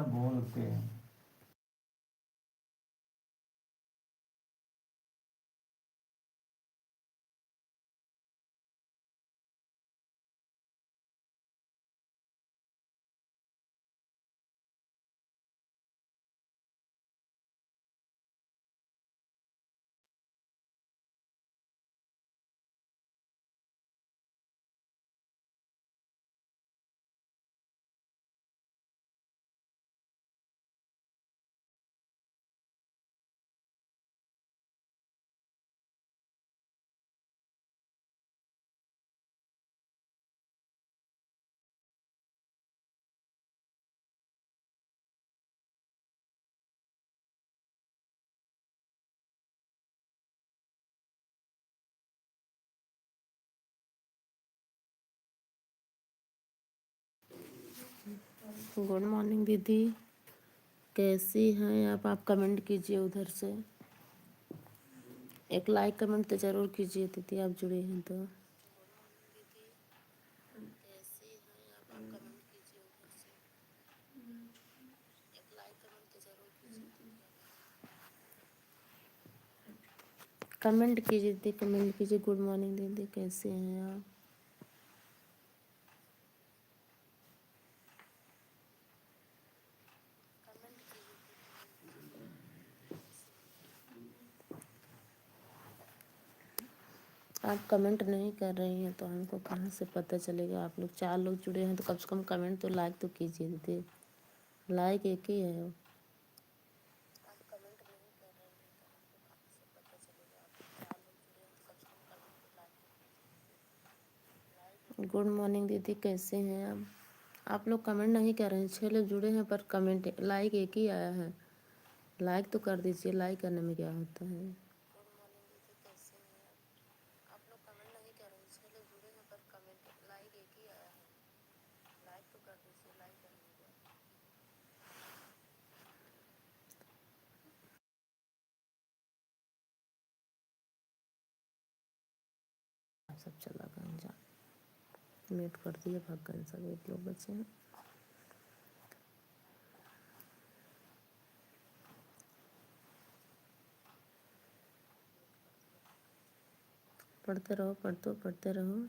क्या बोलते हैं। गुड मॉर्निंग दीदी, कैसी हैं आप कमेंट कीजिए उधर से। एक लाइक कमेंट तो ज़रूर कीजिए दीदी, आप जुड़े हैं तो। कमेंट कीजिए दीदी, कमेंट कीजिए। गुड मॉर्निंग दीदी, कैसे हैं आप? आप कमेंट नहीं कर रही हैं तो हमको कहाँ से पता चलेगा। आप लोग 4 लोग जुड़े हैं तो कम से कम कमेंट तो लाइक तो कीजिए दीदी। लाइक एक ही है। गुड मॉर्निंग दीदी, कैसे हैं आप लोग कमेंट नहीं कर रहे हैं। 6 लोग जुड़े हैं पर कमेंट लाइक एक ही आया है। लाइक तो कर दीजिए, लाइक करने में क्या होता है। सब चला गया जा, म्यूट कर दिए, भाग गए सब, एक लोग बचे हैं। पढ़ते रहो, पढ़ते रहो।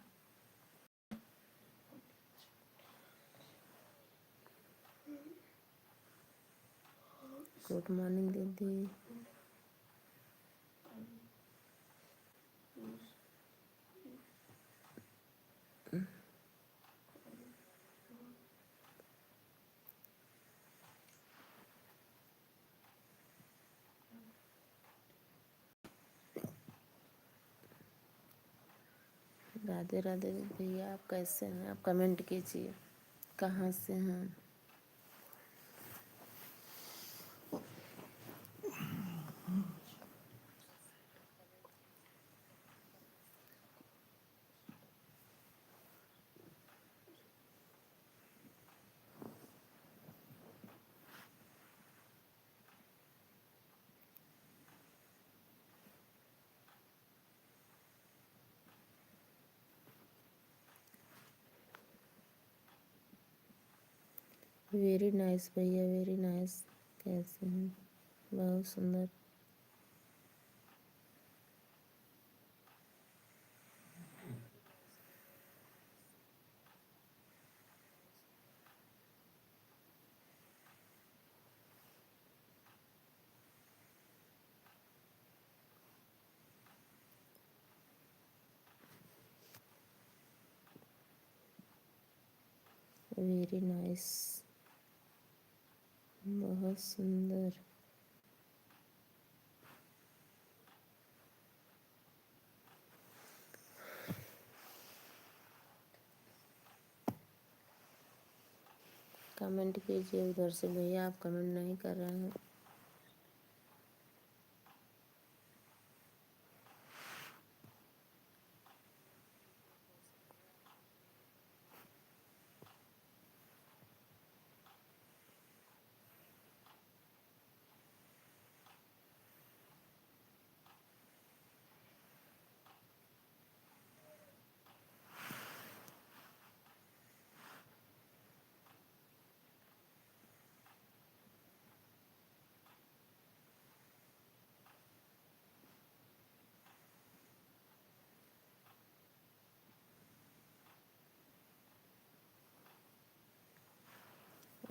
गुड मॉर्निंग दीदी। राधे राधे भैया, आप कैसे हैं? आप कमेंट कीजिए, कहाँ से हैं? वेरी नाइस भैया, वेरी नाइस। कैसे हैं? बहुत सुंदर। वेरी नाइस, बहुत सुंदर। कमेंट कीजिए उधर से भैया, आप कमेंट नहीं कर रहे हैं।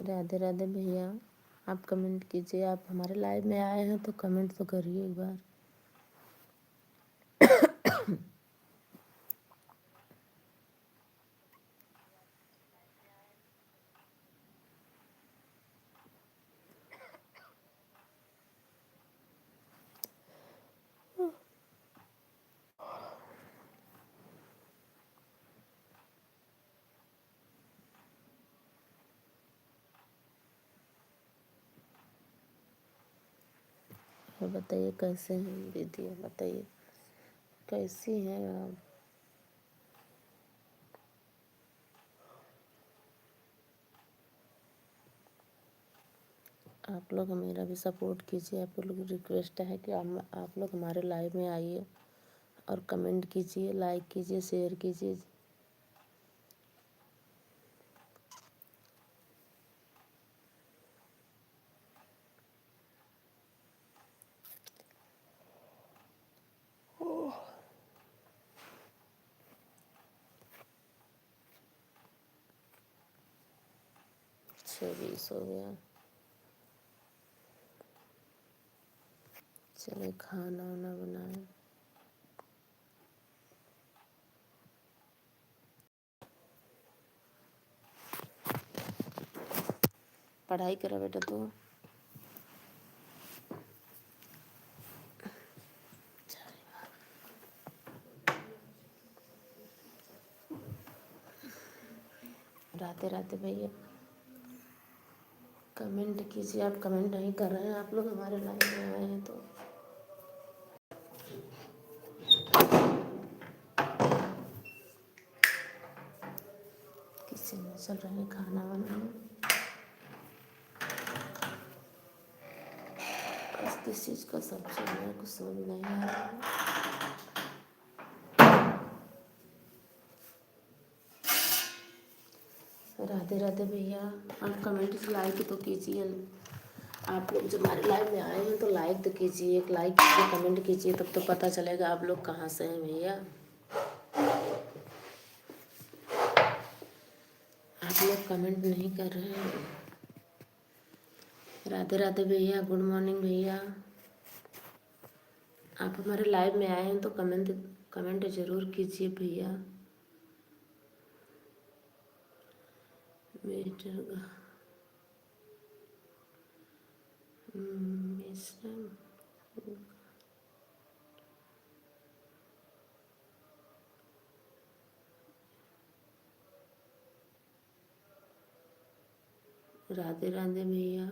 राधे राधे भैया, आप कमेंट कीजिए। आप हमारे लाइव में आए हैं तो कमेंट तो करिए एक बार। और बताइए कैसे हैं दीदी, बताइए कैसी हैं आप। आप लोग मेरा भी सपोर्ट कीजिए। आप लोग रिक्वेस्ट है कि आप लोग हमारे लाइव में आइए और कमेंट कीजिए, लाइक कीजिए, शेयर कीजिए। छब्बीस हो गया। चलिए खाना वाना बनाए। पढ़ाई करा बेटा तू। राधे राधे भैया, कमेंट कीजिए। आप कमेंट नहीं कर रहे हैं। आप लोग हमारे लाइव में आए हैं तो किचन में चल रहे हैं खाना बनाने। बस किस चीज़ का सब्जी है कुछ समझ नहीं आ रहा है। राधे राधे भैया, आप कमेंट लाइक तो कीजिए। आप लोग जब हमारे लाइव में आए हैं तो लाइक तो कीजिए, एक लाइक कीजिए, कमेंट कीजिए, तब तो पता चलेगा आप लोग कहाँ से हैं भैया। आप लोग कमेंट नहीं कर रहे हैं। राधे राधे भैया, गुड मॉर्निंग भैया। आप हमारे लाइव में आए हैं तो कमेंट ज़रूर कीजिए भैया। मीटर राधे राधे भैया।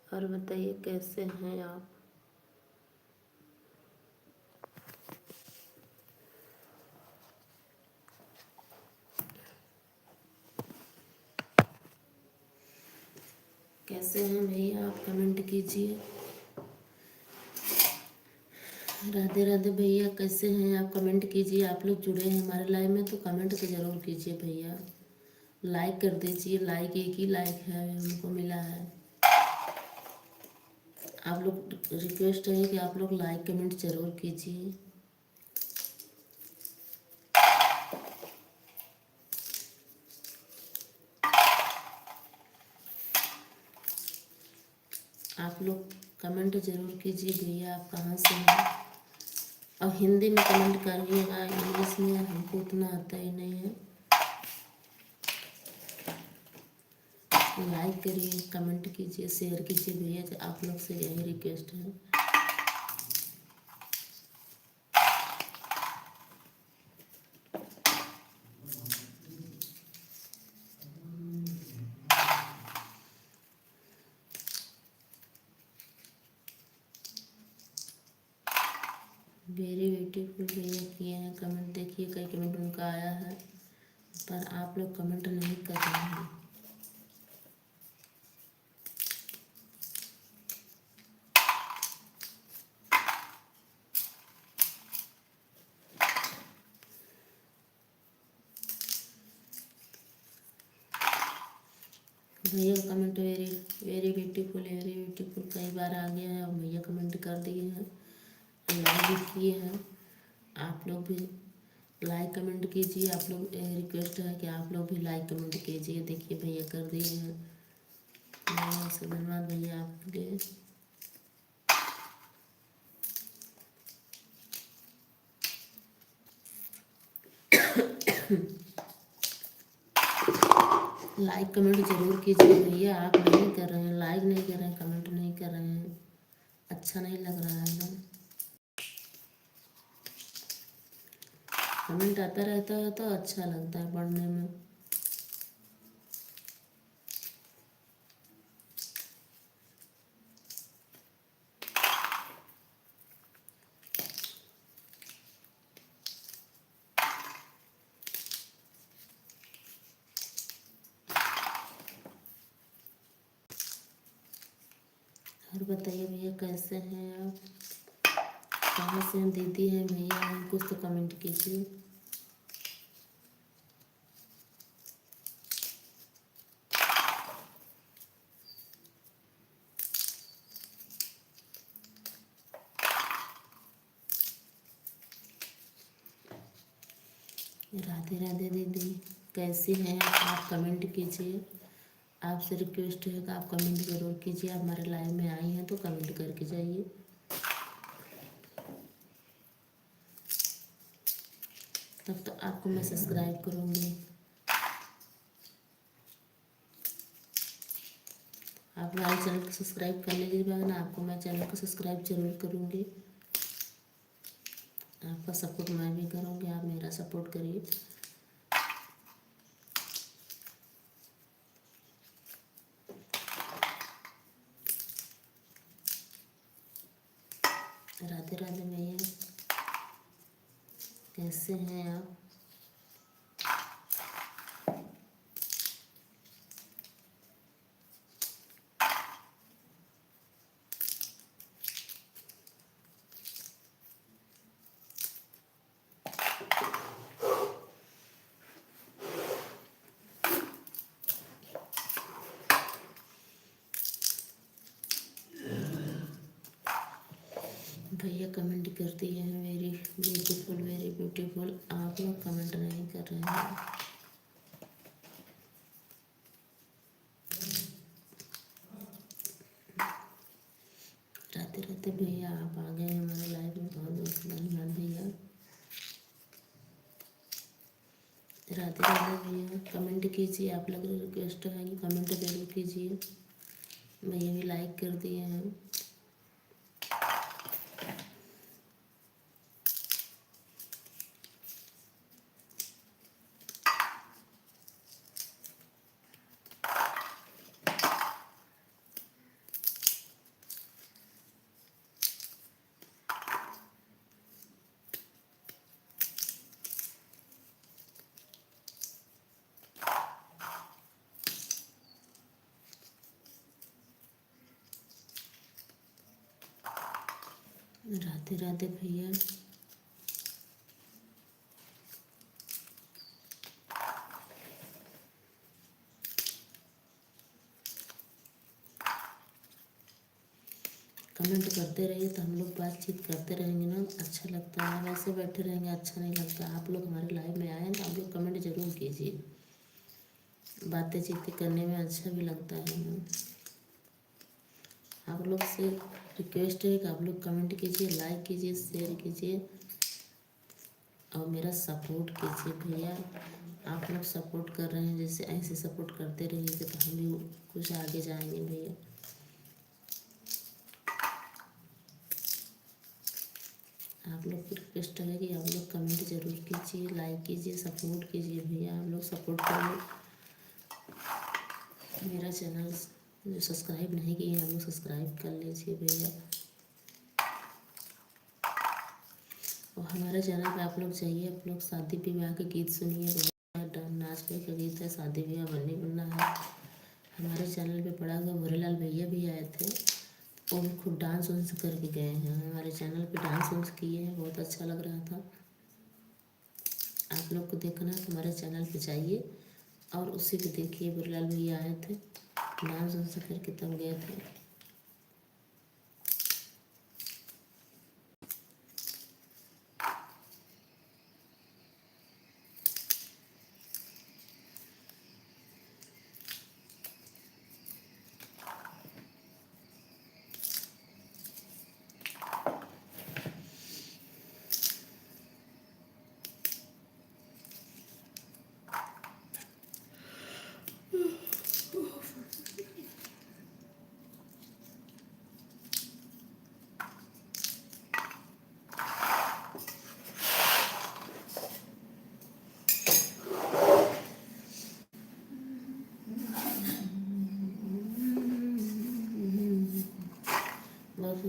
और बताइए कैसे हैं आप। कैसे हैं भैया, आप कमेंट कीजिए। राधे राधे भैया, कैसे हैं आप, कमेंट कीजिए। आप लोग जुड़े हैं हमारे लाइव में तो कमेंट तो ज़रूर कीजिए भैया। लाइक कर दीजिए। लाइक एक ही लाइक है हमको मिला है। आप लोग रिक्वेस्ट है कि आप लोग लाइक कमेंट ज़रूर कीजिए। आप लोग कमेंट ज़रूर कीजिए भैया, आप कहाँ से हैं। अब हिंदी में कमेंट करिएगा, इंग्लिश में हमको उतना आता ही नहीं है। लाइक करिए, कमेंट कीजिए, शेयर कीजिए भैया। आप लोग से यही रिक्वेस्ट है। वेरी ब्यूटीफुल भैया किए हैं कमेंट। देखिए कई कमेंट उनका आया है पर आप लोग कमेंट नहीं कर रहे हैं। भैया कमेंट वेरी वेरी ब्यूटीफुल कई बार आ गया है और भैया कमेंट कर दिए हैं, लाइक भी किए हैं। आप लोग भी लाइक कमेंट कीजिए। आप लोग रिक्वेस्ट है कि आप लोग भी लाइक कमेंट कीजिए। देखिए भैया कर दिए हैं। धन्यवाद भैया आपके। लाइक कमेंट जरूर कीजिए भैया। आप नहीं कर रहे हैं, लाइक नहीं कर रहे हैं, कमेंट नहीं कर रहे हैं, अच्छा नहीं लग रहा है ना। कमेंट आता रहता है तो अच्छा लगता है पढ़ने में। और बताइए भैया कैसे हैं आप, कहाँ से हैं, दीदी हैं भैया हैं, कुछ तो कमेंट कीजिए। राधे राधे दीदी, कैसी हैं आप कमेंट कीजिए। आपसे रिक्वेस्ट है कि आप कमेंट ज़रूर कीजिए। आप हमारे लाइव में आई हैं तो कमेंट करके जाइए। तब तो आपको मैं सब्सक्राइब करूँगी। आप हमारे चैनल को सब्सक्राइब कर लीजिएगा ना, आपको मैं चैनल को सब्सक्राइब जरूर करूँगी। आपका सपोर्ट मैं भी करूँगी, आप मेरा सपोर्ट करिए। राधे राधे भैया, कैसे हैं आप। भैया कमेंट कर दिए हैं वेरी ब्यूटीफुल, वेरी ब्यूटीफुल। आप लोग कमेंट नहीं कर रहे हैं। राधे राधे भैया, आप आ गए हमारे लाइव में, बहुत बहुत धन्यवाद भैया। राधे राधे भैया, कमेंट कीजिए। आप लोग रिक्वेस्ट है कि कमेंट जरूर कीजिए। भैया भी लाइक कर दिए हैं। राधे राधे भैया, कमेंट करते रहिए तो हम लोग बातचीत करते रहेंगे ना, अच्छा लगता है। वैसे बैठे रहेंगे अच्छा नहीं लगता। आप लोग हमारे लाइव में आए हैं तो आप लोग कमेंट जरूर कीजिए। बातें चीतें करने में अच्छा भी लगता है ना। आप लोग से रिक्वेस्ट है कि आप लोग कमेंट कीजिए, लाइक कीजिए, शेयर कीजिए और मेरा सपोर्ट कीजिए भैया। आप लोग सपोर्ट कर रहे हैं, जैसे ऐसे सपोर्ट करते रहिए तो हम भी कुछ आगे जाएंगे भैया। आप लोग की रिक्वेस्ट है कि आप लोग कमेंट जरूर कीजिए, लाइक कीजिए, सपोर्ट कीजिए भैया। आप लोग सपोर्ट करिए। मेरा चैनल जो सब्सक्राइब नहीं किए हैं, आप लोग सब्सक्राइब कर लीजिए भैया। और हमारे चैनल पे आप लोग जाइए, आप लोग शादी विवाह के गीत सुनिए। बहुत नाच पे का गीत है, शादी विवाह बन्नी बनना है। हमारे चैनल पे पड़ा हुआ भोरेलाल भैया भी आए थे, वो भी खूब डांस वांस करके गए हैं। हमारे चैनल पे डांस वांस किए हैं, बहुत अच्छा लग रहा था। आप लोग को देखना है तो हमारे चैनल पे जाइए और उसी पे देखिए। भोरेलाल भैया आए थे, डांस वांस करके तब गए थे।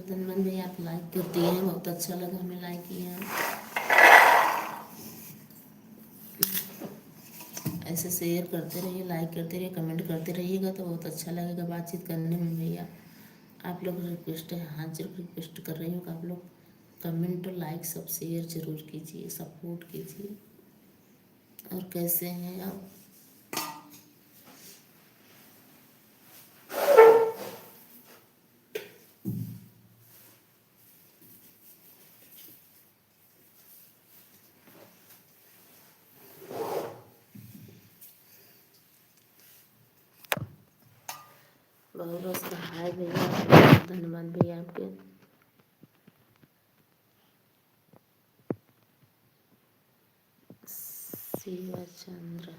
धन्यवाद भैया, आप लाइक कर दिए हैं, बहुत अच्छा लगा हमें लाइक किए हैं। ऐसे शेयर करते रहिए, लाइक करते रहिए, कमेंट करते रहिएगा तो बहुत अच्छा लगेगा बातचीत करने में भैया। आप लोग रिक्वेस्ट है, हाँ जरूर रिक्वेस्ट कर रही हूँ कि आप लोग कमेंट और लाइक सब शेयर जरूर कीजिए, सपोर्ट कीजिए। और कैसे हैं आप? बहुत बहुत सहाय भैया, धन्यवाद भैया आपके। शिवा चंद्र,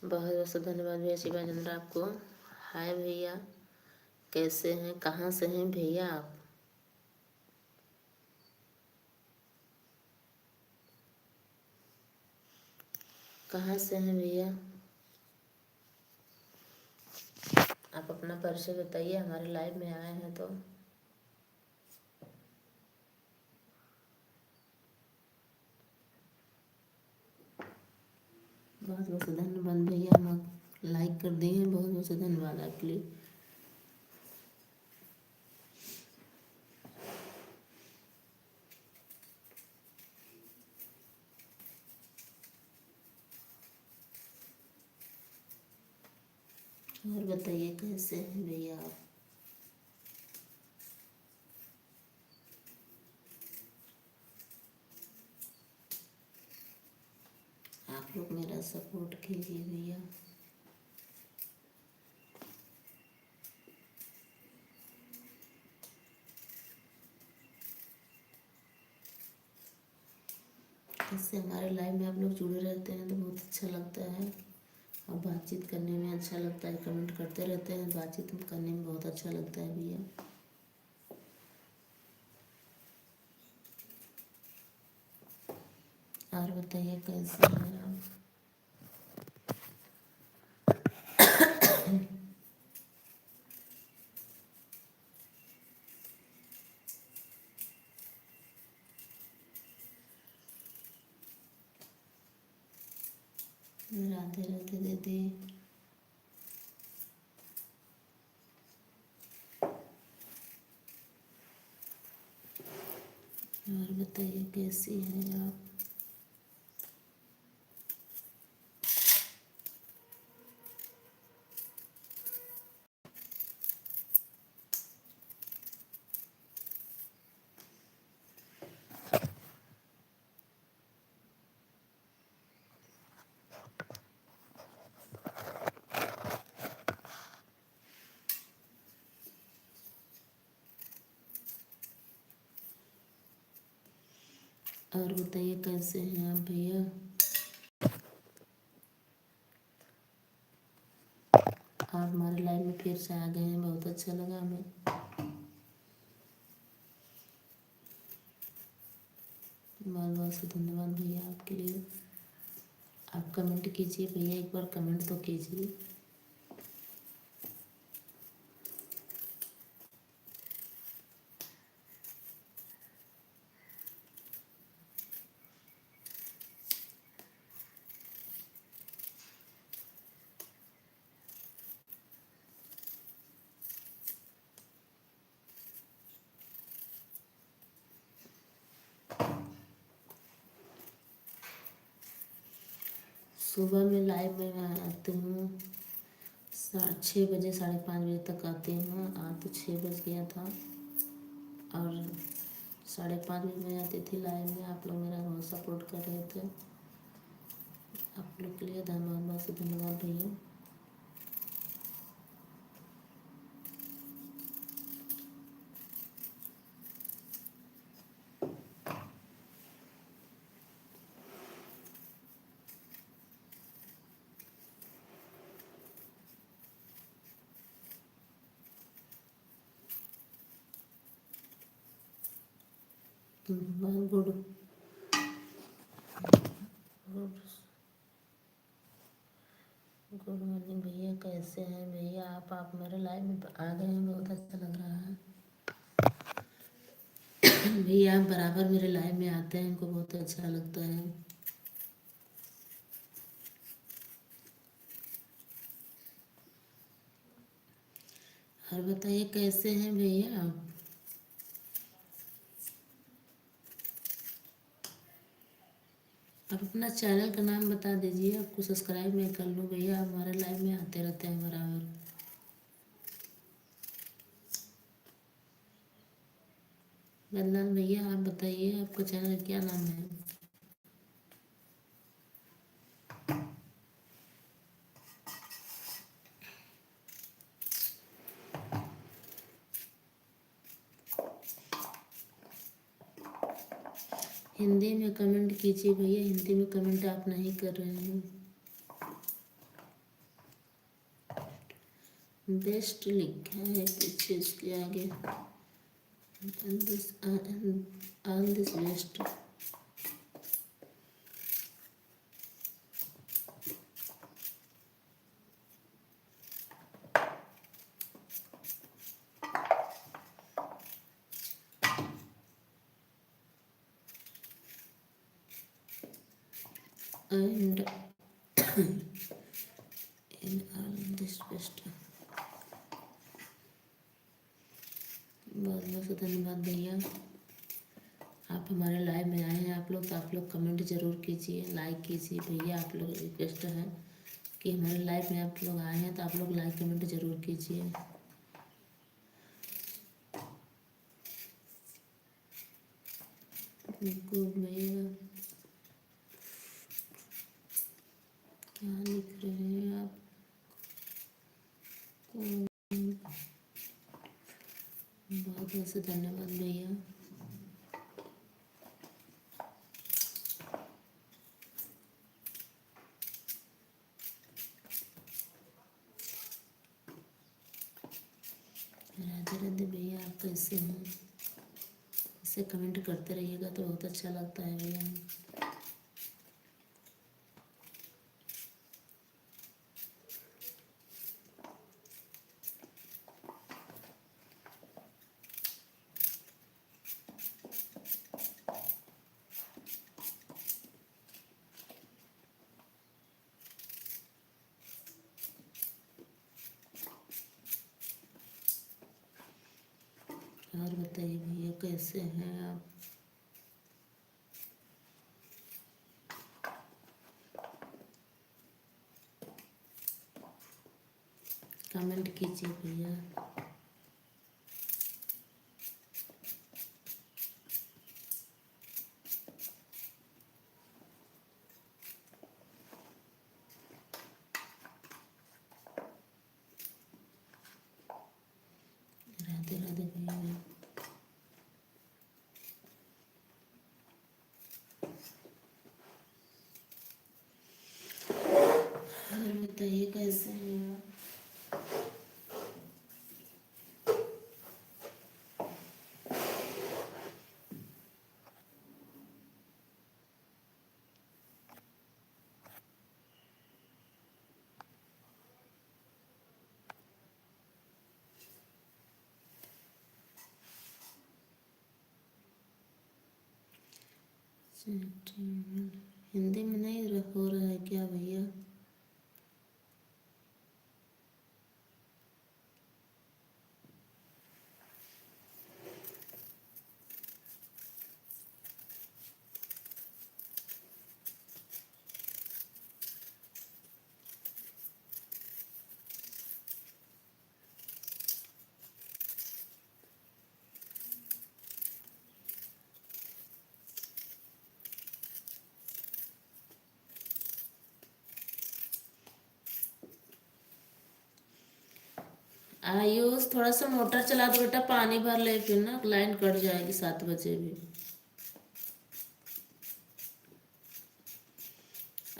बहुत बहुत धन्यवाद भैया शिवा चंद्र आपको। हाय भैया, कैसे हैं, कहाँ से हैं भैया आप? कहाँ से हैं भैया? आप अपना परिचय बताइए, हमारे लाइव में आए हैं तो। बहुत बहुत धन्यवाद भैया, हम लाइक कर दिए हैं, बहुत बहुत धन्यवाद आपके लिए। और बताइए कैसे हैं भैया आप? आप लोग मेरा सपोर्ट कीजिए भैया। इससे हमारे लाइव में आप लोग जुड़े रहते हैं तो बहुत अच्छा लगता है और बातचीत करने में अच्छा लगता है, कमेंट करते रहते हैं, बातचीत करने में बहुत अच्छा लगता है भैया। और बताइए कैसे हैं आप? राधे राधे दीदी। और बताइए कैसी हैं आप? और बताइए कैसे हैं आप भैया? आप हमारे लाइव में फिर से आ गए हैं, बहुत अच्छा लगा हमें। बहुत बहुत से धन्यवाद भैया आपके लिए। आप कमेंट कीजिए भैया, एक बार कमेंट तो कीजिए। सुबह में लाइव में मैं आती हूँ 6 बजे, 5:30 बजे तक आती हूँ। आज तो 6 बज गया था और 5:30 बजे मैं आती थी लाइव में। आप लोग मेरा बहुत सपोर्ट कर रहे थे, आप लोग के लिए धन्यवाद, बहुत धन्यवाद भैया। गुड गुड गुड मॉर्निंग भैया, कैसे हैं भैया आप? मेरे लाइव में आ गए हैं, बहुत अच्छा लग रहा है। भैया आप बराबर मेरे लाइव में आते हैं, इनको बहुत अच्छा लगता है। और बताइए कैसे हैं भैया आप? आप अपना चैनल का नाम बता दीजिए, आपको सब्सक्राइब मैं कर लूँ भैया, आप हमारे लाइव में आते रहते हैं बराबर। बदनाम भैया आप बताइए आपका चैनल क्या नाम है? हिंदी में कमेंट कीजिए भैया, हिंदी में कमेंट आप नहीं कर रहे हैं। बेस्ट लिखा है पीछे इसके आगे, all this best. And in all this best. बहुत बहुत धन्यवाद भैया, आप हमारे लाइव में आए हैं आप लोग, तो आप लोग कमेंट जरूर कीजिए, लाइक कीजिए भैया। आप लोग रिक्वेस्ट है कि हमारे लाइव में आप लोग आए हैं तो आप लोग लाइक कमेंट जरूर कीजिए। भैया क्या लिख रहे हैं आप? बहुत बहुत धन्यवाद भैया। राधे राधे भैया, आप कैसे हैं? इसे कमेंट करते रहिएगा तो बहुत अच्छा लगता है भैया। और बताइए भैया कैसे हैं आप? कमेंट कीजिए भैया। राधे राधे भैया। और बताइए कैसे हैं आप? हिंदी में नहीं हो रहा है क्या भैया? आयुष थोड़ा सा मोटर चला दो बेटा, पानी भर ले, फिर ना लाइन कट जाएगी 7 बजे भी।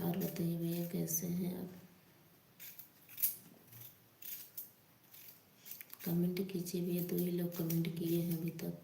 और बताइए भैया कैसे हैं आप? कमेंट कीजिए भैया, 2 ही लोग कमेंट किए हैं अभी तक।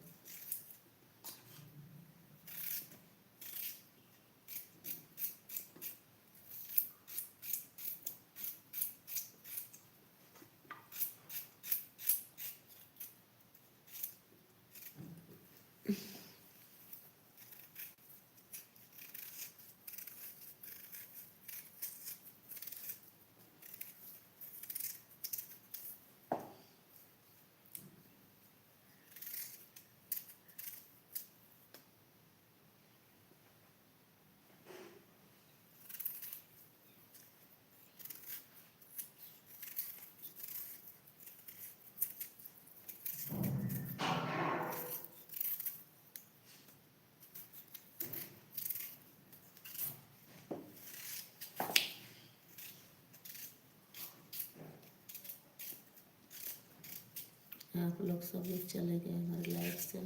आप लोग सब लोग चले गए हमारे लाइफ से।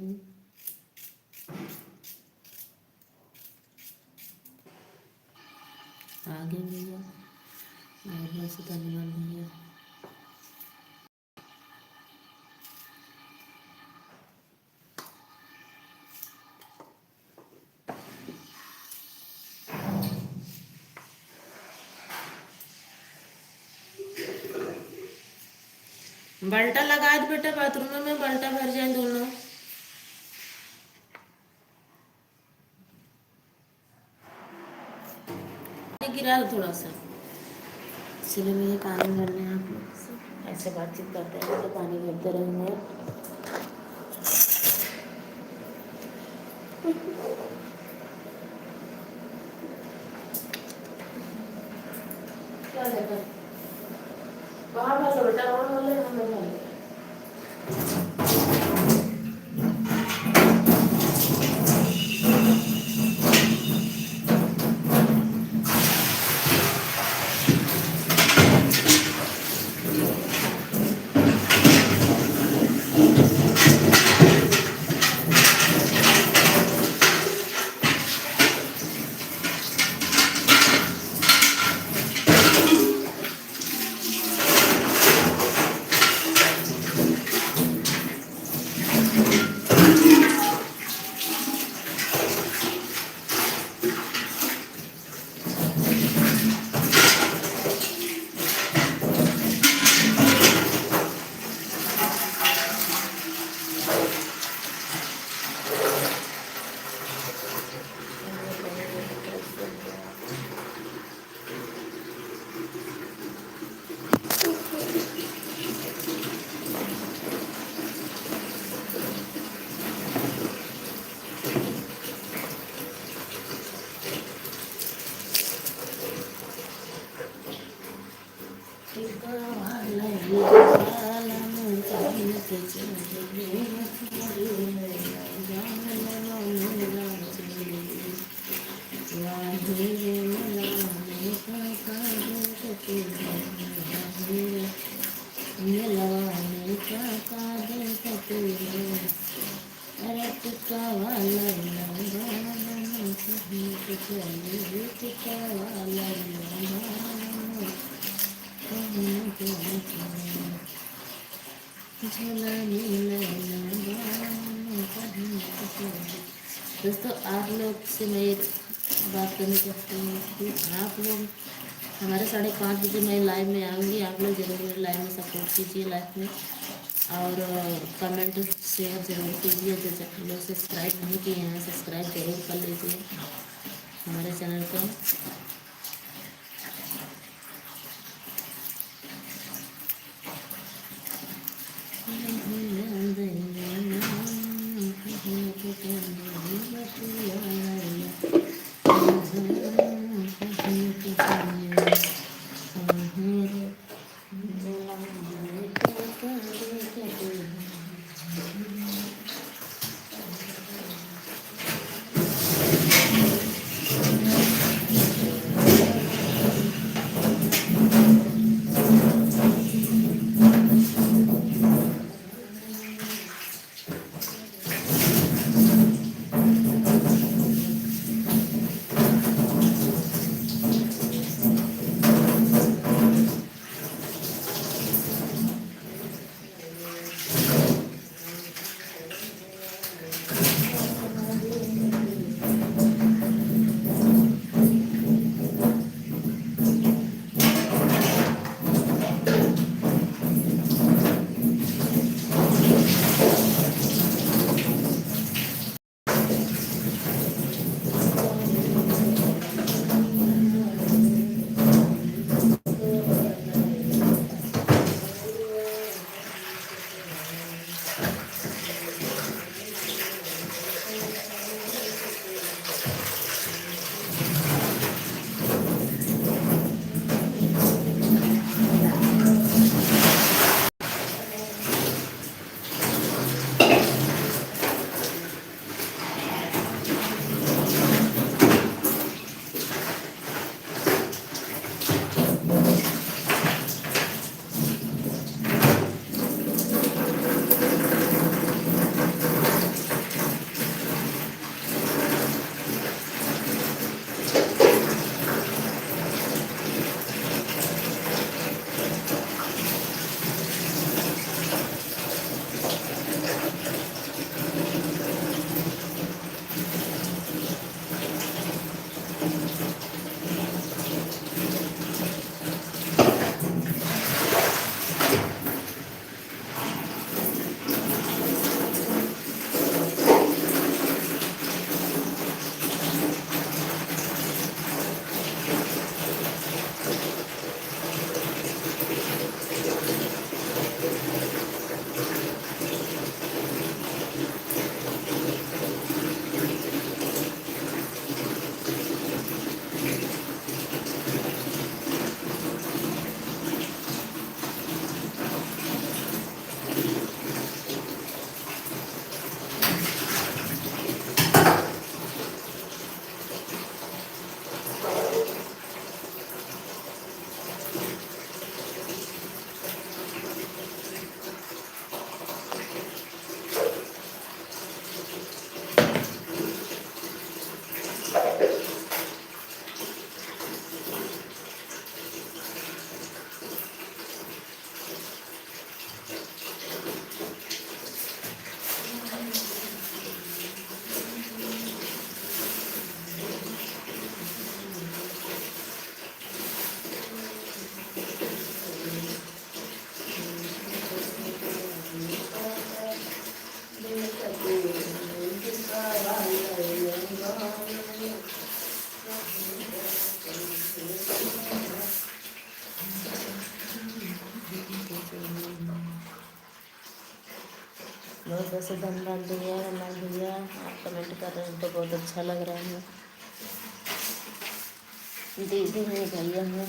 आगे भैया और बस धन्यवाद भैया। बल्टा लगा दे बेटा, बाथरूम में बल्टा भर जाए दोनों। गिरा थोड़ा सा, इसलिए मुझे पानी भरने आप लोग से ऐसे बातचीत करते हैं तो पानी भरते रहेंगे। क्या देखा बाहर वाला बेटा वाले हमें वाले दोस्तों आप लोग से मैं एक बात करना चाहती हूँ कि आप लोग हमारे 5:30 बजे मैं लाइव में आऊँगी। आप लोग जरूर मेरे लाइव में सपोर्ट कीजिए लाइव में, और कमेंट शेयर जरूर कीजिए। जो लोग सब्सक्राइब नहीं किए हैं सब्सक्राइब जरूर कर लीजिए हमारे चैनल को। बहुत बहुत धन्यवाद भैया, रमलाल भैया, आप कमेंट कर रहे हैं तो बहुत अच्छा लग रहा है। दीदी हैं, भैया हैं।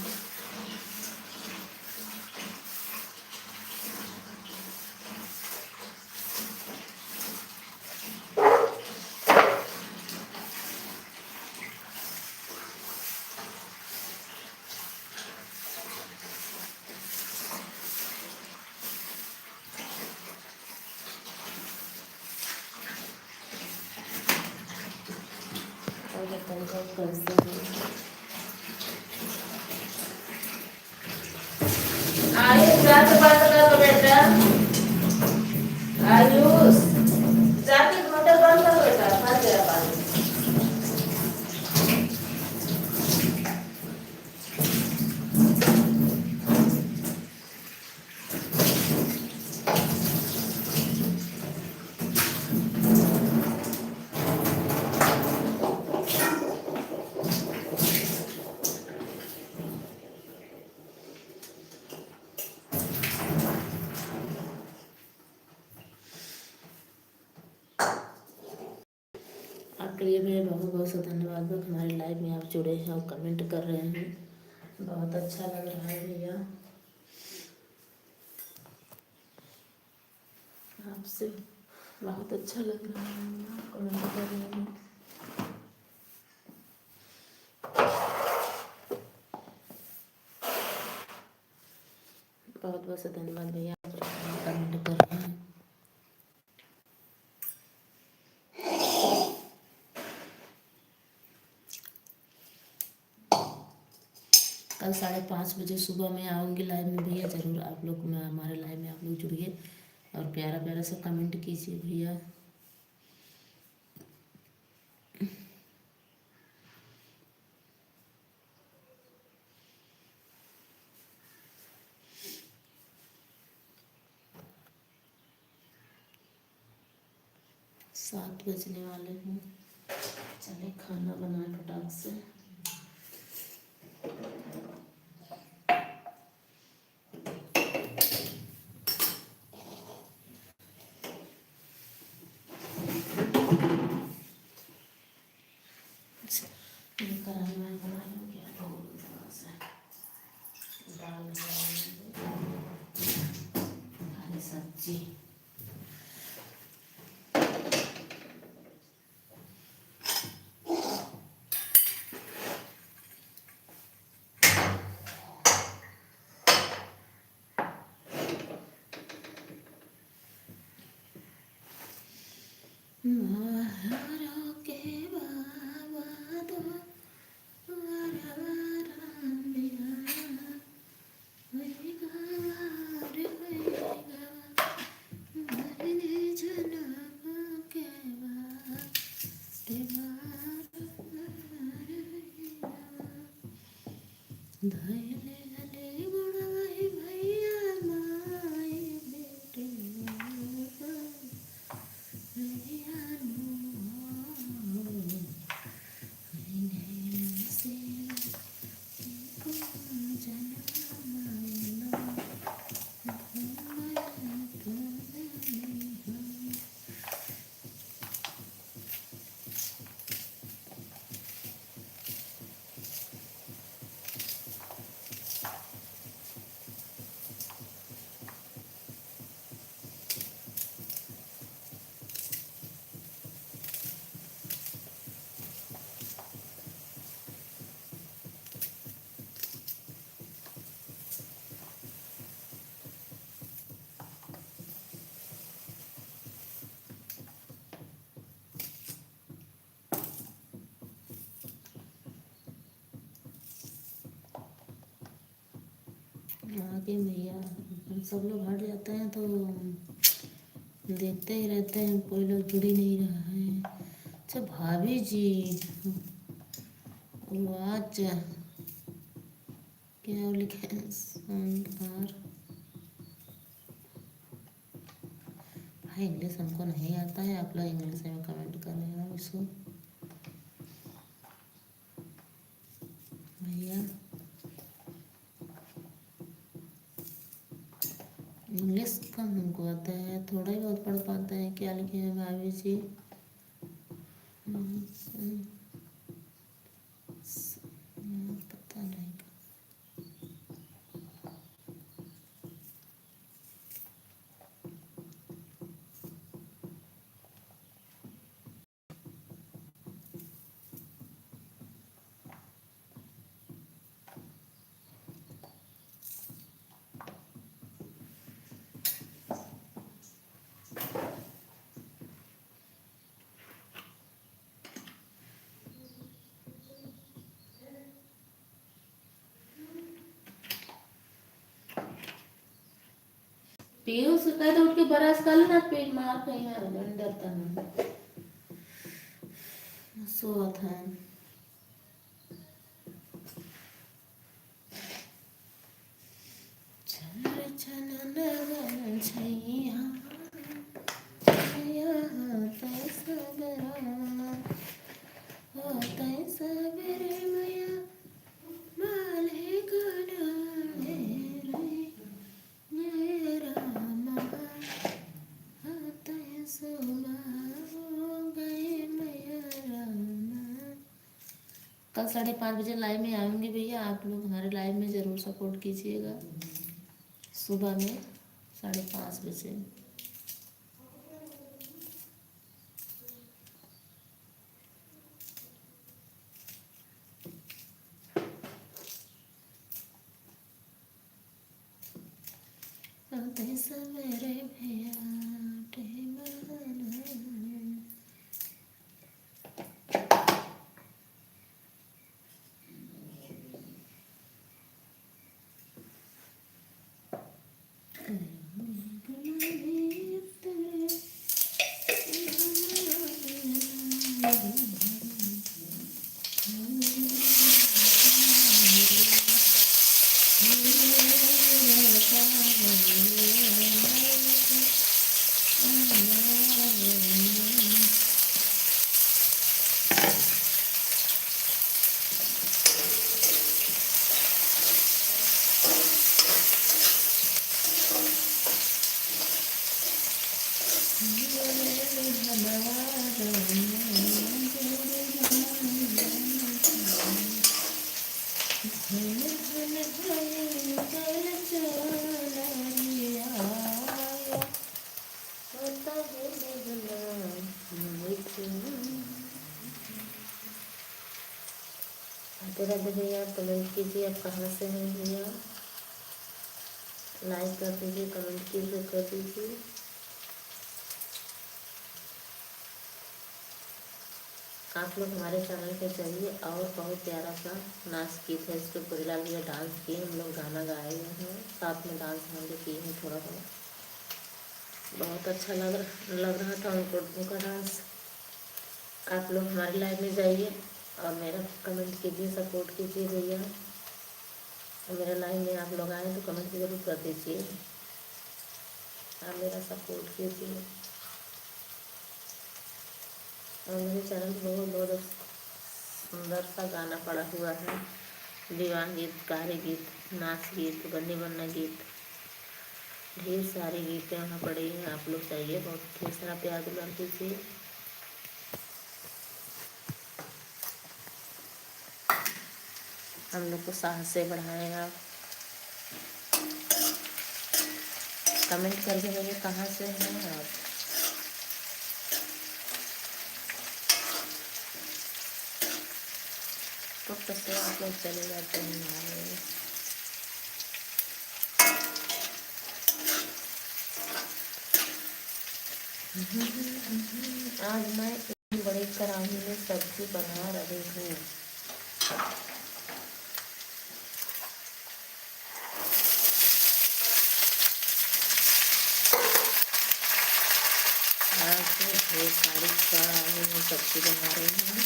और बताइए कैसे हैं? आयुष जाके बात करो बेटा, आयुष जाके मोटर बंद करो बेटा, फंस गया पानी। आपके लिए मेरे बहुत बहुत सा धन्यवाद। हमारे लाइव में आप जुड़े हैं और कमेंट कर रहे हैं, बहुत अच्छा लग रहा है भैया। आपसे बहुत अच्छा लग रहा है, आप कमेंट कर रहे हैं। बहुत बहुत धन्यवाद भैया, कमेंट कर रहे हैं। कल 5:30 बजे सुबह में आऊँगी लाइव में भैया, ज़रूर आप लोग में हमारे लाइव में आप लोग जुड़िए और प्यारा प्यारा सा कमेंट कीजिए भैया। सात बजने वाले हैं, चले खाना बनाए फटाक से। कढ़ाई में बनाई हो गया थोड़ा सा दाल, हरी सब्जी। महाराज के बाबा दो आगे भैया हम सब लोग हट जाते हैं तो देखते ही रहते हैं, कोई लोग जुड़ ही नहीं रहा है। अच्छा भाभी जी, वाच क्या लिखे और भाई इंग्लिश हमको नहीं आता है, आप लोग इंग्लिश में कमेंट कर रहे हैं इसको भैया। इंग्लिश कम हमको आता है, थोड़ा ही बहुत पढ़ पाते हैं। क्या लिखे हैं भाभी जी? पता नहीं। पीयूष से कह दो उठ के ब्रश कर लेना, पेट मार कहीं है, डरता नहीं। सोत है। चल चल नगन छैया छैया तै सबरा हो तै सबरे मैया माले गना रे जय रामा हो तै सुबह हो गए मैया रामा। कल 5:30 बजे लाइव में आएंगे भैया, आप लोग हमारे लाइव में ज़रूर सपोर्ट कीजिएगा। सुबह में 5:30 बजे। सवेरे भैया तेरा भैया कमेंट कीजिए, आप कहाँ से हैं भैया? लाइक कर दीजिए, कमेंट कीजिए, कर दीजिए। आप लोग हमारे चैनल पे चलिए। और बहुत प्यारा सा नाच गीत है, इस पर गुरीलाल भैया डांस किए, हम लोग गाना गाए हैं, साथ में डांस हम लोग किए हैं थोड़ा बहुत अच्छा लग रहा था उनका डांस। आप लोग हमारे लाइव में जाइए और मेरा कमेंट कीजिए, सपोर्ट कीजिए भैया। और मेरे लाइव में आप लोग आए तो कमेंट ज़रूर कर दीजिए, आप मेरा सपोर्ट कीजिए। और मेरे चैनल पर बहुत सुंदर सा गाना पड़ा हुआ है, विवाह गीत, कार्य गीत, नाच गीत, बन्नी बनना गीत, ढेर सारे गीतें वहाँ पड़ी हैं। आप लोग चाहिए, बहुत ढेर सारा प्यार दुलार कीजिए। हम लोग को साहस से बढ़ाएं आप। कमेंट करके बताइए कहाँ से हैं आप। तो कैसे आप लोग चले जाते हैं हमारे। आज मैं एक बड़ी कढ़ाई में सब्जी बना रही हूँ। आज मैं ढेर सारी कढ़ाई में सब्जी बना रही हूँ।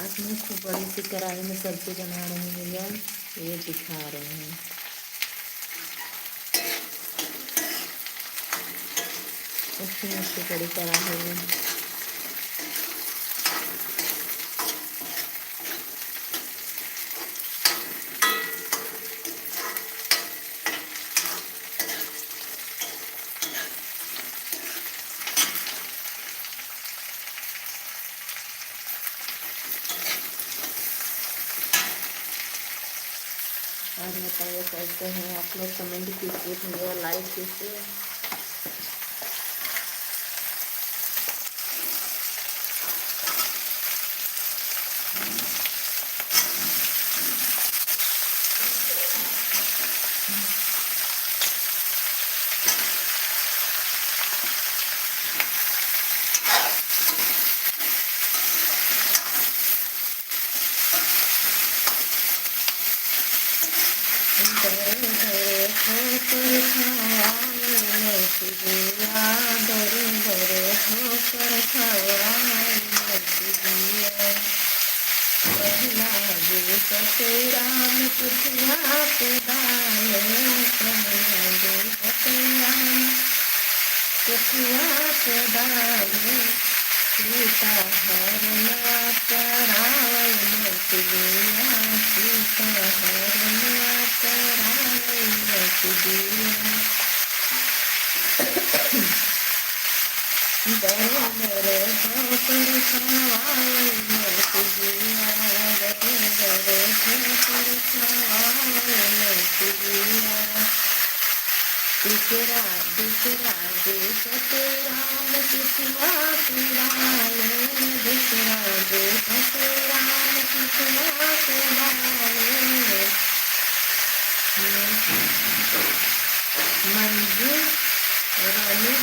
आज मैं खूब बड़ी सी कढ़ाई में सब्जी बना रहे हैं भैया, ये दिखा रहे हैं। उसमें से बड़ी कढ़ाई है। और बताइए कैसे हैं आप लोग, कमेंट कीजिए भैया, लाइक कीजिए। राम कुटिया पे डाले कुटिया पे डाले सीता हरना करावल मचलिया सीता हरना करावल मचलिया दरे दरे ठोकर खावावल मचलिया दरे दरे ठोकर खावावल मचलिया दूसरा दूसरा देखत राम किसवा पुराने दूसरा देखत राम किसवा पुराने मंजू रानी।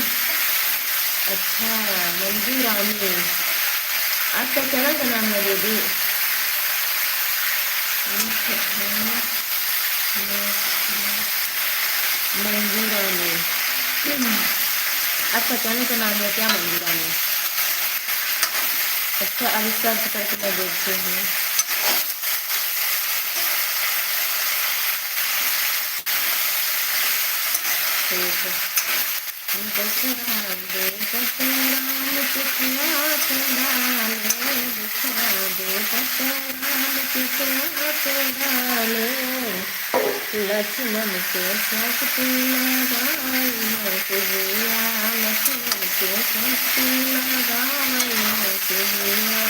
अच्छा मंजू रानी, आपका चैनल का नाम है दीदी? मंजू रानी, आपका चैनल का नाम है क्या मंजू रानी? अच्छा अभी सर्च करके मैं देखती हूँ। ठीक है। राम देखत राम किसवा पे डाले दूसरा देखत राम किसवा पे डाले लक्ष्मण के शक्ति लगाई मचलिया लक्ष्मण के शक्ति लगाई मचलिया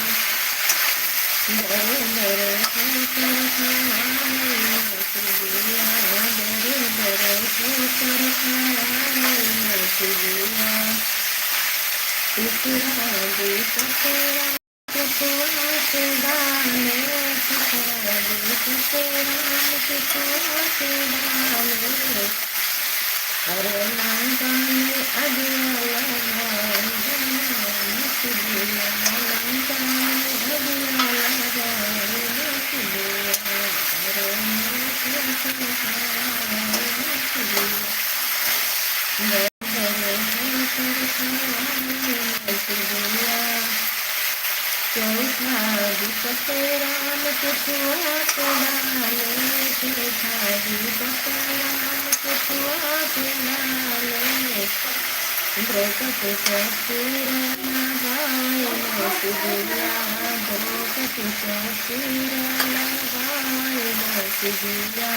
दरे दरे ठोकर खावाई मचलिया दरे दरे ठोकर खावाई मचलिया तीसरा देखत राम किसवा पे डाले तीसरा देखत राम किसवा पे डाले अरे लंका में अगिया लगाई मचलिया लंका में अगिया लगाई मचलिया अरे चौथा दिक्कत राम किसवा पे डाले चौथा दिक्कत राम किसवा पे डाले द्रौपदी ससुर लगाए मचलिया द्रौपदी ससुर लगाए मचलिया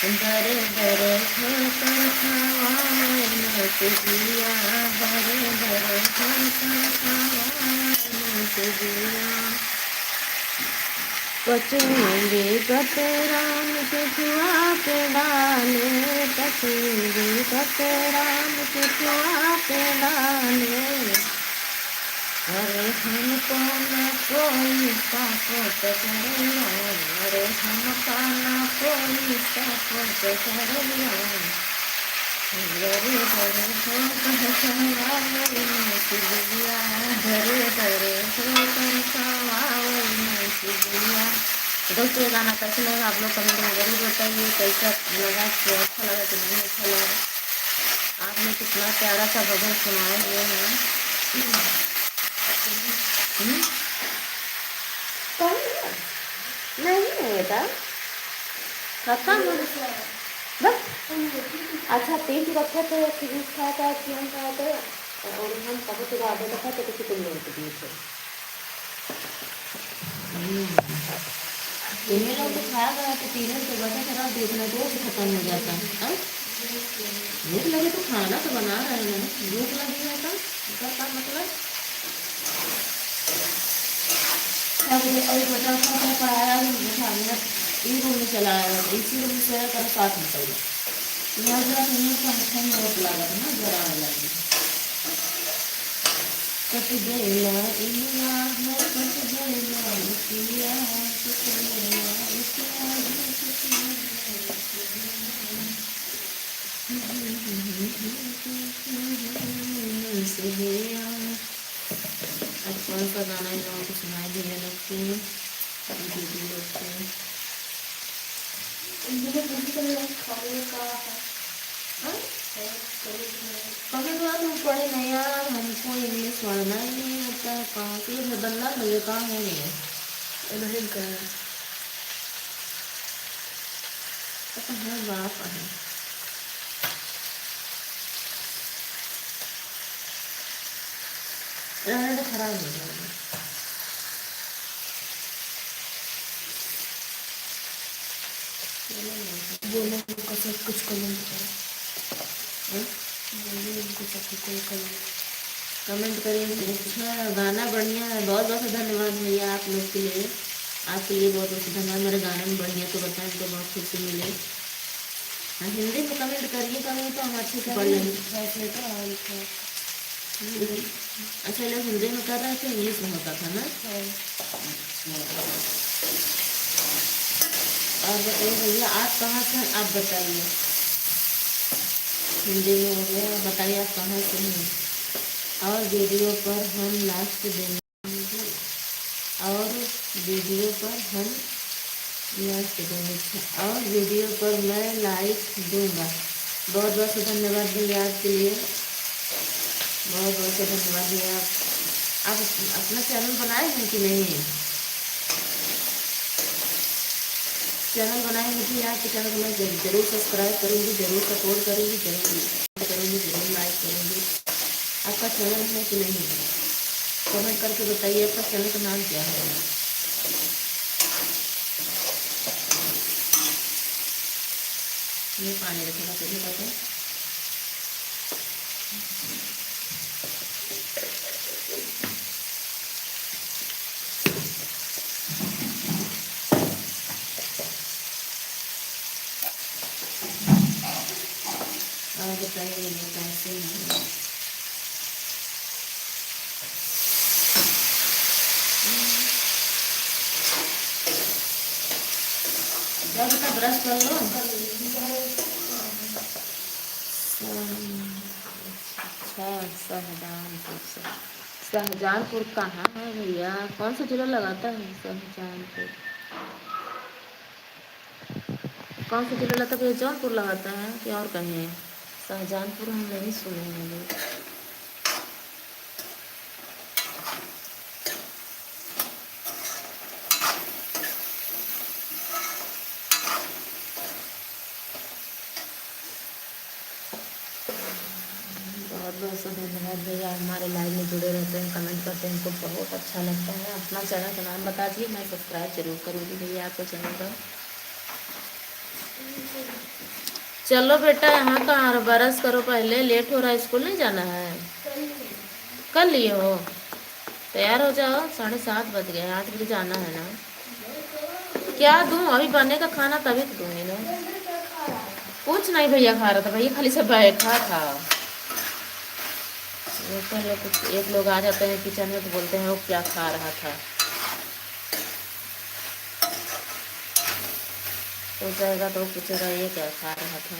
दरे दरे ठोकर खावाए मचलिया दरे दरे ठोकर खावाए मचलिया पचूंगी कत राम किसवा पे डाले पचूंगी कत राम किसवा पे डाले अरे हमको न कोई सपोर्ट करेगा अरे हमका न कोई सपोर्ट करेगा दरे दरे ठोकर खावाई मचलिया दरे दरे ठोकर खावाई मचलिया। दोस्तों ये गाना कैसे लगा आप लोग कमेंट में जरूर बताइए, कैसा लगा, तो अच्छा लगा कि नहीं अच्छा लगा। आपने कितना प्यारा सा भजन सुनाए हुए हैं। नहीं है बेटा, खत्म हो बस। अच्छा तीन रखे थे, फिर खाया था, चिकन खाया था, और हम कभी तो आधे रखा तो किसी तुम लोग दिए थे। तुम्हें लोग तो खाया गया तो तीनों तो बचा था, देखना तो भी खत्म हो जाता है। भूख लगे तो खाना तो बना रहे हैं, भूख लगी है तो इसका क्या मतलब। अभी बचा था पढ़ाया इन रूम में चला आया था, इसी रूम में सोया कर साथ में चल यहाँ जरा तुम्हें पंखा में रोक लगा था ना, जरा लगी कट गया इनिया में कट गया इसिया कट गया इसिया आज कौन सा गाना इन लोगों को सुनाई देने लगती है दीदी लोग कमेंट बात हम पढ़े नहीं यार, हमको इंग्लिश पढ़ना ही नहीं आता है। कहाँ से ये बदलना मुझे कहाँ है नहीं नहीं कर है बाप है। रहने तो खराब हो जाएगा। बोलो उनको सब कुछ कमेंट करो, बोलो उनको सब कोई कमेंट करिए। अच्छा गाना बढ़िया है, बहुत बहुत धन्यवाद भैया आप लोग के लिए, आपके लिए बहुत बहुत धन्यवाद। मेरे गाने में बढ़िया तो बताएं तो बहुत खुशी मिले। हाँ हिंदी में कमेंट करिए कभी तो हम अच्छे से पढ़ लेंगे। अच्छा लोग हिंदी में कर रहे थे, इंग्लिश में होता था ना। और बताइए भैया आप कहाँ से, आप बताइए। हिंदी में हो गया, बताइए आप कहाँ से हैं। और वीडियो पर हम लास्ट देंगे, और वीडियो पर हम लास्ट देंगे, और वीडियो पर मैं लाइक दूंगा। बहुत बहुत धन्यवाद भैया आपके लिए, बहुत बहुत धन्यवाद भैया। आप अपना चैनल बनाए हैं कि नहीं, चैनल बनाए मुझे आपके चैनल को मैं जरूर सब्सक्राइब करूँगी, जरूर सपोर्ट करूँगी, जरूर लाइक करूँगी। आपका चैनल है कि नहीं कमेंट करके बताइए, आपका चैनल का नाम क्या है। ये पानी रखेगा तो भी पता है। और बताइए कैसे हैं। बेटा ब्रश कर लो। अच्छा शाहजहानपुर कहाँ है भैया, कौन सा जिला लगाता है शाहजहानपुर, कौन सा जिला लगाता है, जौनपुर लगाता है कि और कहीं है। शाहजहानपुर हम नहीं सुने हैं। बहुत धन्यवाद भैया, हमारे लाइव में जुड़े रहते हैं, कमेंट करते हैं, हमको बहुत अच्छा लगता है। अपना चैनल का नाम बता दिए, मैं सब्सक्राइब जरूर करूँगी भैया आपको चैनल का। चलो बेटा यहाँ कहाँ बरस करो, पहले लेट हो रहा है, स्कूल नहीं जाना है। कर लिए हो, तैयार हो जाओ, 7:30 बज गए, 8 बजे जाना है ना। क्या दूँ, अभी बनेगा खाना तभी तो दूँगी ना। कुछ नहीं भैया खा रहा था, भैया खाली सब बैठा था। एक लोग आ जाते हैं किचन में तो बोलते हैं वो क्या खा रहा था, तो जाएगा तो पूछेगा ये क्या खा रहा था।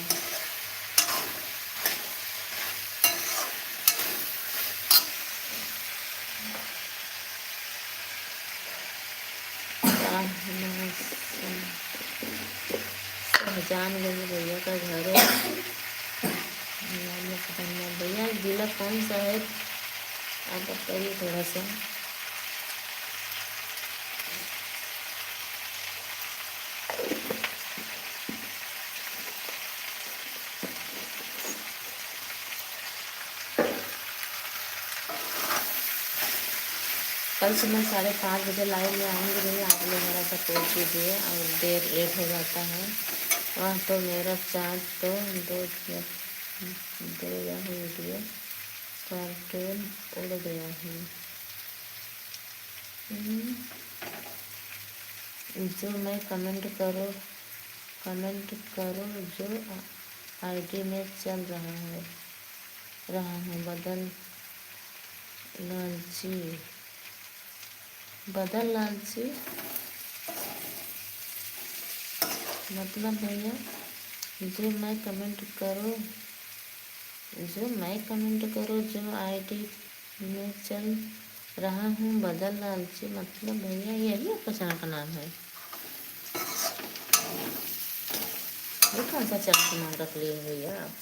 जान गई भैया का घर है भैया, जिला कौन सा है आप बताइए थोड़ा सा। कल सुबह 5:30 लाइव में आऊँगी नहीं, आप लोग मेरा सपोर्ट कीजिए और देर लेट हो जाता है। वह तो मेरा चार्ज तो देगा ही वीडियो कार्टून उड़ गया है। जो मैं कमेंट करो जो आईडी में चल रहा हूँ बदल लालची मतलब भैया जो मैं कमेंट करो जो आईडी में चल रहा हूँ बदल लालची मतलब भैया यही आपका चैनल का नाम है? ये कौन सा चैनल का नाम रख लिए भैया आप?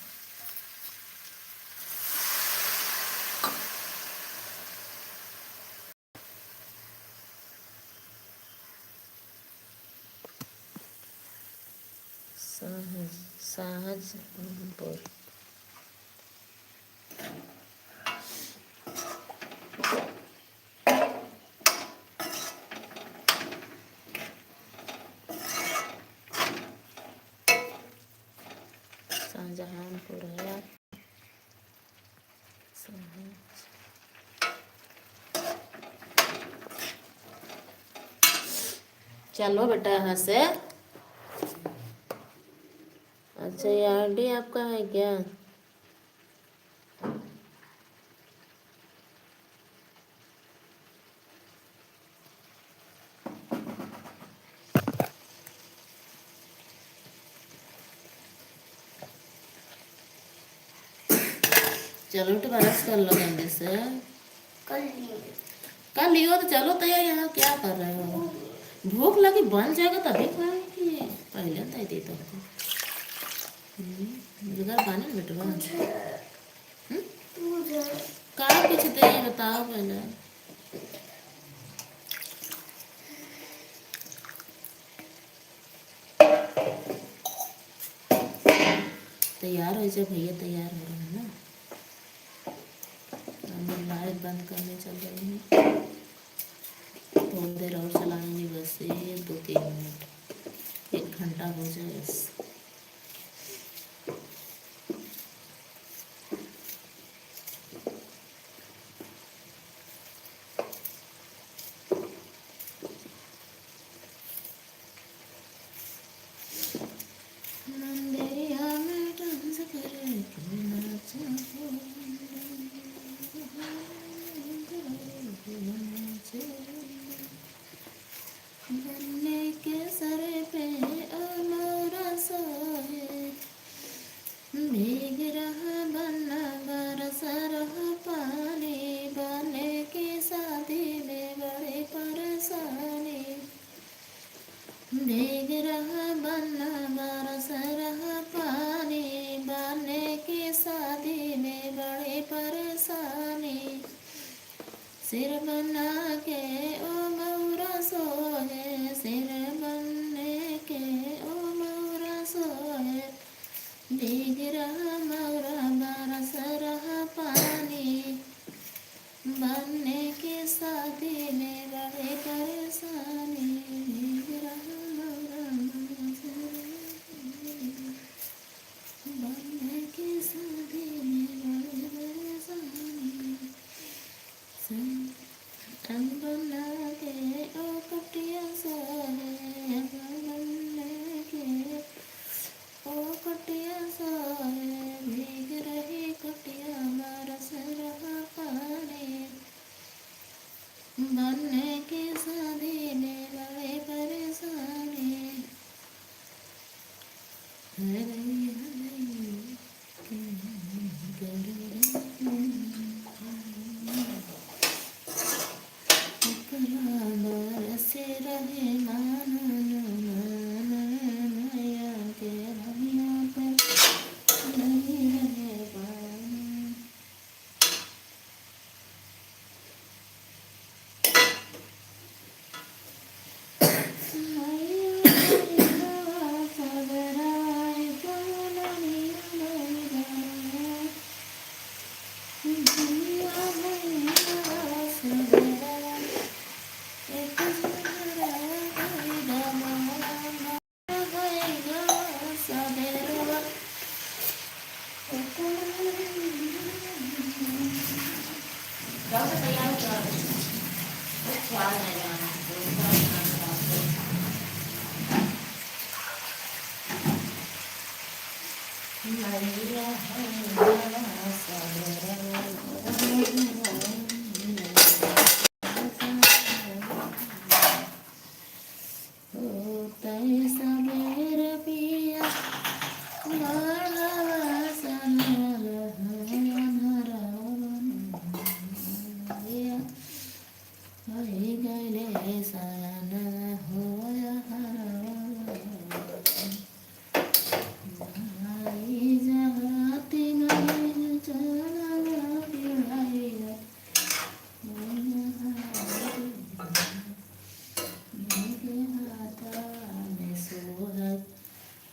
सहज बोल शाहजहानपुर है। चलो बेटा यहाँ से। अच्छा ये आईडी आपका है क्या? चलो तो बरस कर लो जल्दी से। कर लियो तो चलो तैयार। यहाँ क्या कर रहे हो? भूख लगी बन जाएगा तभी खाएंगे, पहले दे दी तो घर पानी बेटवा का कुछ दे बताओ पहले। तैयार हो जाए भैया, तैयार हो रहे हैं ना। हम लाइट बंद करने चल रहे हैं, थोड़ी देर और चलाएंगे बस, ये 2-3 मिनट, 1 घंटा हो जाए बस। बनने के सर पे अमरा सोहे, भीग रहा बन्ना बरस रहा पानी, बने की शादी में बड़ी परेशानी। भीग रहा बन्ना बरस रहा पानी, बने की शादी में बड़ी परेशानी। सिर बना के ओ मौरा सोहे, सिर बनने के ओ मौरा सोहे, भीग रहा मौरा बरस रहा पानी, बनने की शादी में बड़ी परेशानी। भीग रहा मौरा बरस बनने की शादी में बड़ी परेशानी। बना के ओ कटिया सोहे, बनने के ओ कटिया सोहे, जाओ तो तैयार हो जाओ। कुछ ख्याल नहीं जाना,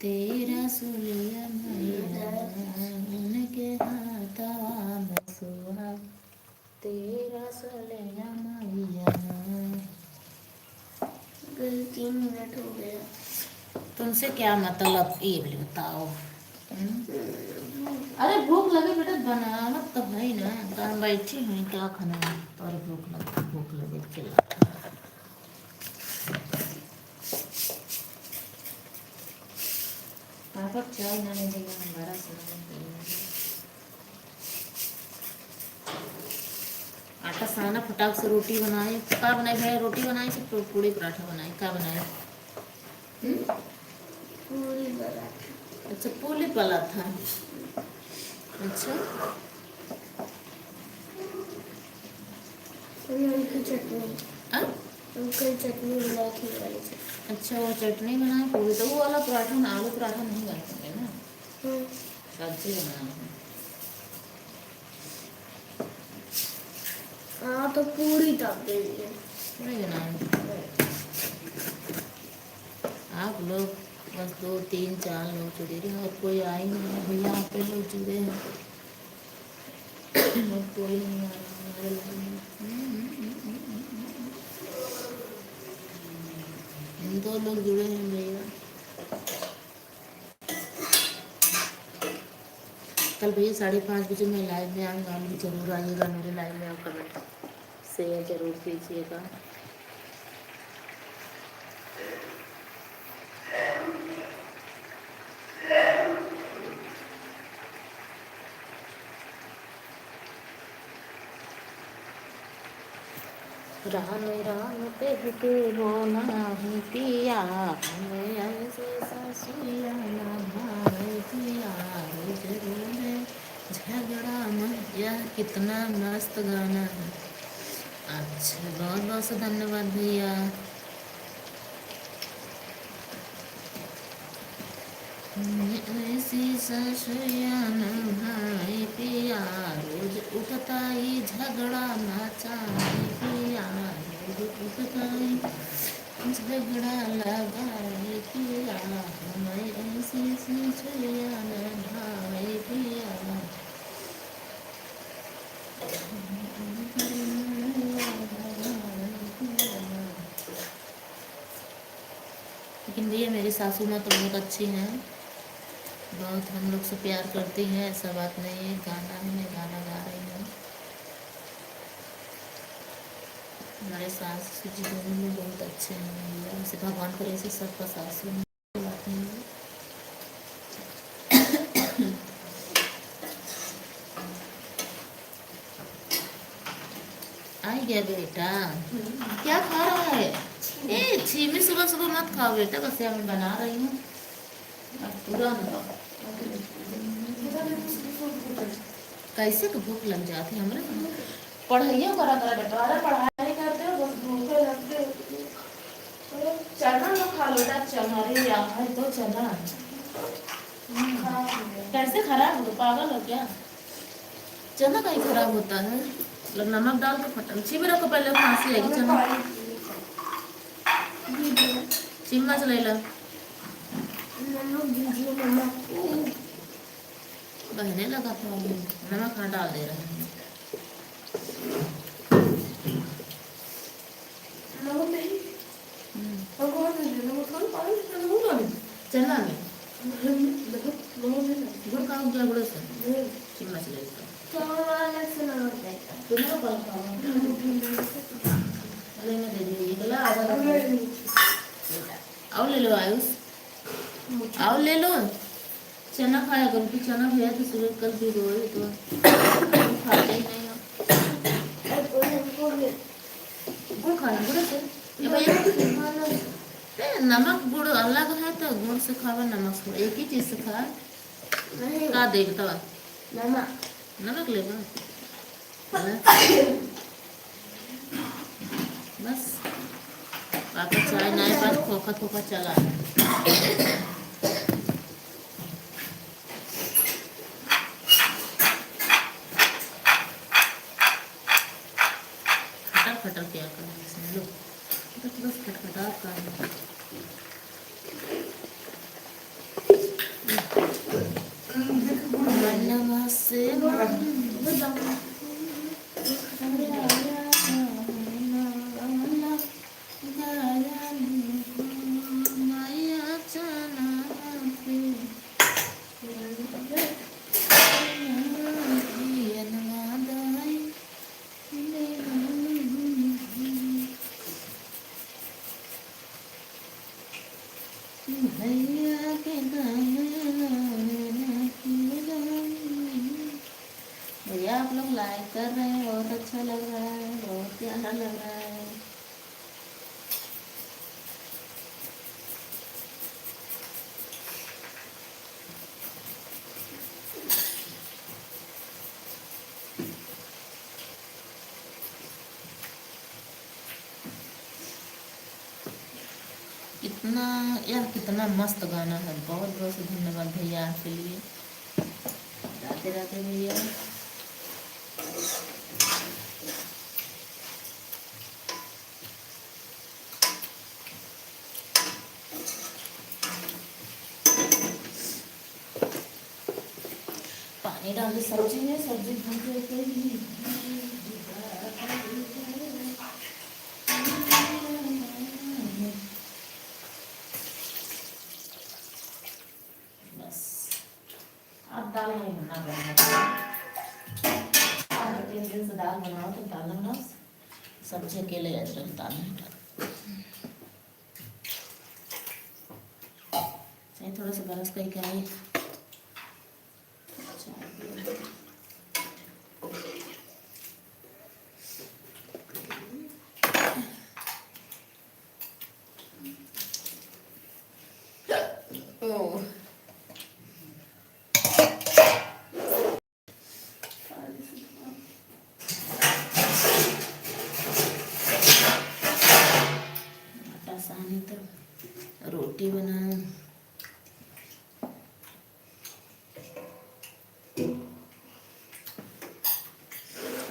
तेरा सुलिया मैया उनके हाथवा में सुहाग, तेरा सुलिया मैया। 3 मिनट हो गया। तुमसे क्या मतलब ये भी बताओ। अरे भूख लगे बेटा, बनाना तो है ना, कहाँ बैठी हुई क्या खाना है और भूख लगे चला। पापा चाय ना नहीं देगा हमारा आटा साना फटाक से रोटी बनाए। क्या बनाए भाई? रोटी बनाई से पूड़ी पराठा बनाए? क्या बनाए? पूरी पराठा। अच्छा पूरी वाला था। अच्छा चटनी, चटनी मिला के वाली चटनी। अच्छा वो चटनी बनाए पूरी, तो वो वाला पराठा ना, आलू पराठा नहीं बनाते ना, सब्जी बनाए हैं। हाँ तो पूरी तब दे दिए, पूरी बनाए। आप लोग बस 2 3 4 लोग जुड़े रहे और कोई आए नहीं है भैया, आप लोग जुड़े हैं और कोई नहीं आ रहा हमारे लाइन में। 2 लोग जुड़े हैं भैया। कल भैया 5:30 बजे मैं लाइव में आऊँगा, आप जरूर आइएगा मेरे लाइव में, और कमेंट शेयर जरूर कीजिएगा। राम पे के हो नाही पिया, हमें ऐसे ससुया ना भाई पिया, जरूर झगड़ा मैया। कितना मस्त गाना है। अच्छा बहुत बहुत से धन्यवाद भैया। ऐसी ससुया ना भाई पिया, रोज उठता ही झगड़ा मचाए पिया, रोज उठता ही झगड़ा लगाए पिया, हमें ऐसी ससुया ना भाई पिया। लेकिन भैया मेरी सासू माँ तो बहुत अच्छी हैं, बहुत हम लोग से प्यार करती हैं, ऐसा बात नहीं है। गाना है, मैं गाना गा रही हूँ। हमारे सासू जी दोनों में बहुत अच्छे हैं भैया, वैसे भगवान करे ऐसे सबका सासू में बात नहीं है। आई गया बेटा, क्या खा रहा है? ए छीमी सुबह सुबह मत खाओ बेटा, बस मैं बना रही हूँ पूरा। कैसे तो भूख लग जाती है हमारे। पढ़ाइयो करा करा बेटा, अरे पढ़ाई करते हो बस भूखे लगते हो। चना तो खा लो बेटा, चना रे यार तो चना कैसे खराब हो, पागल हो क्या? चना कहीं खराब होता है? नमक डाल के फटा चिमी रखो पहले, खांसी आएगी। चना चिम्मच ले लो, बहने लगा था नमक हाँ डाल दे रहे हैं। चना में गुड़ का गया, गुड़ से चिम्मच ले लो। तुम्हें कौन अरे मैं दे दी गला आधा आओ ले लो आयुष आओ ले लो चना खाया करो कि चना खाया तो सुबह कल भी रोए तो खाते ही नहीं हो गुड़ खाना गुड़ से ये भैया नमक गुड़ अलग है तो गुड़ से खावा नमक से एक ही चीज से खा का देखता नमक नमक लेगा बस पापा चाय नए पास खोखा खोखा चला खटर खटर क्या कर लो बस खटखटा कर से भैया आप लोग लाइक कर रहे हैं बहुत अच्छा लग रहा है बहुत प्यारा लग रहा है कितना यार कितना मस्त गाना है बहुत बहुत धन्यवाद भैया आपके लिए राधे राधे भैया पानी डाल दे सब्जी में सब्जी भून के दाल नहीं बनना 3 दिन से दाल बनाओ तो दाल बनाओ सब्जी अकेले अदरक दाल नहीं डाल सही थोड़ा सा बरस कहीं कहीं रोटी बनाऊं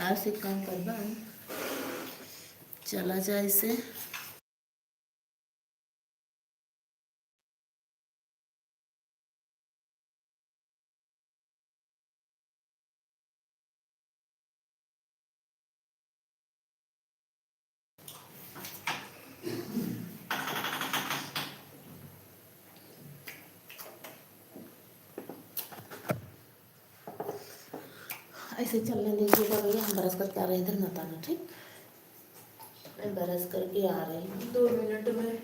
आज से काम करवा चला जाए इसे ऐसे चलने दीजिएगा भैया हम बरस करके आ रहे इधर मत आना ठीक मैं बरस करके आ रही हूँ 2 मिनट में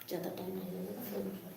ज़्यादा टाइम नहीं लगेगा 2 मिनट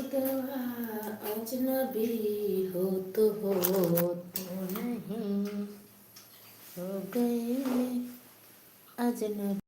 खुदवा अजनबी हो तो नहीं, हो गए अजनबी।